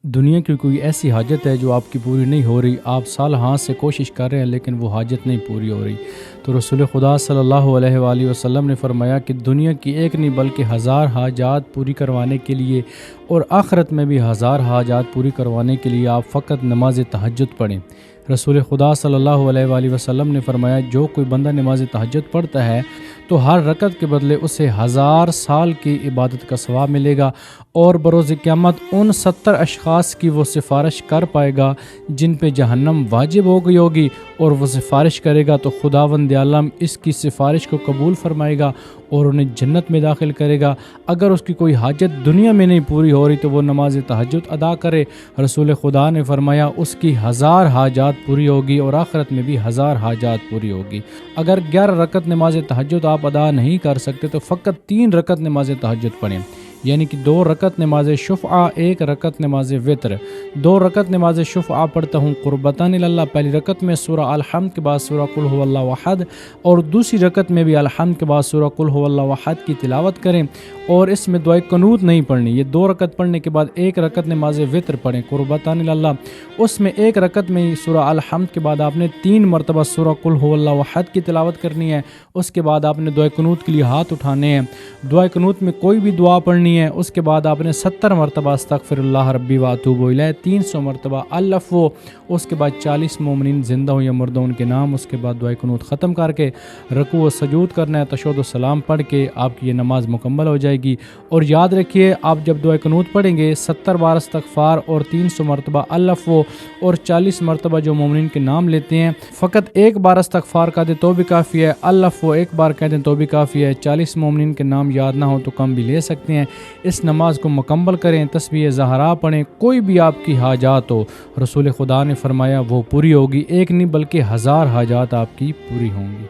دنیا کی کوئی ایسی حاجت ہے جو آپ کی پوری نہیں ہو رہی، آپ سال ہاں سے کوشش کر رہے ہیں لیکن وہ حاجت نہیں پوری ہو رہی، تو رسول خدا صلی اللہ علیہ وآلہ وسلم نے فرمایا کہ دنیا کی ایک نہیں بلکہ 1000 حاجات پوری کروانے کے لیے اور آخرت میں بھی 1000 حاجات پوری کروانے کے لیے آپ فقط نماز تہجد پڑھیں۔ رسول خدا صلی اللہ علیہ وآلہ وسلم نے فرمایا جو کوئی بندہ نماز تہجد پڑھتا ہے تو ہر رکعت کے بدلے اسے 1000 سال کی عبادت کا ثواب ملے گا، اور بروز قیامت ان 70 اشخاص کی وہ سفارش کر پائے گا جن پہ جہنم واجب ہو گئی ہوگی، اور وہ سفارش کرے گا تو خداوند عالم اس کی سفارش کو قبول فرمائے گا اور انہیں جنت میں داخل کرے گا۔ اگر اس کی کوئی حاجت دنیا میں نہیں پوری ہو رہی تو وہ نماز تہجد ادا کرے، رسول خدا نے فرمایا اس کی 1000 حاجات پوری ہوگی اور آخرت میں بھی 1000 حاجات پوری ہوگی۔ اگر 11 رکعت نماز تہجد آپ ادا نہیں کر سکتے تو فقط 3 رکعت نماز تہجد پڑھیں، یعنی کہ 2 رکعت نماز شفعہ، 1 رکعت نماز وتر۔ 2 رکعت نماز شفعہ پڑھتا ہوں قربتان اللہ، پہلی رکعت میں سورہ الحمد کے بعد سورہ قل هو اللہ احد، اور دوسری رکعت میں بھی الحمد کے بعد سورہ قل هو اللہ احد کی تلاوت کریں، اور اس میں دعائے قنوت نہیں پڑھنی۔ یہ 2 رکعت پڑھنے کے بعد 1 رکعت نماز وتر پڑھیں قربتان اللہ، اس میں 1 رکعت میں سورہ الحمد کے بعد آپ نے 3 مرتبہ سورہ قل هو اللہ احد کی تلاوت کرنی ہے، اس کے بعد آپ نے دعائے قنوت کے لیے ہاتھ اٹھانے ہیں، دعائے قنوت میں کوئی بھی دعا پڑھنی ہے، اس کے بعد آپ نے 70 مرتبہ استغفر اللہ ربی واتوب الیہ، 300 مرتبہ الفو، اس کے بعد 40 مومنین زندہ ہوں یا مردہ ان کے نام، اس کے بعد دعائے قنوت ختم کر کے رکوع و سجود کرنا ہے، تشہد و سلام پڑھ کے آپ کی یہ نماز مکمل ہو جائے گی۔ اور یاد رکھیے آپ جب دعائے قنوت پڑھیں گے 70 بار استغفار اور 300 مرتبہ الفو اور 40 مرتبہ جو مومنین کے نام لیتے ہیں، فقط 1 بار استغفار کہہ دیں تو بھی کافی ہے، الفو 1 بار کہہ دیں تو بھی کافی ہے، 40 مومنین کے نام یاد نہ ہو تو کم بھی لے سکتے ہیں۔ اس نماز کو مکمل کریں، تسبیح زہرا پڑھیں، کوئی بھی آپ کی حاجات ہو رسول خدا نے فرمایا وہ پوری ہوگی، ایک نہیں بلکہ 1000 حاجات آپ کی پوری ہوں گی۔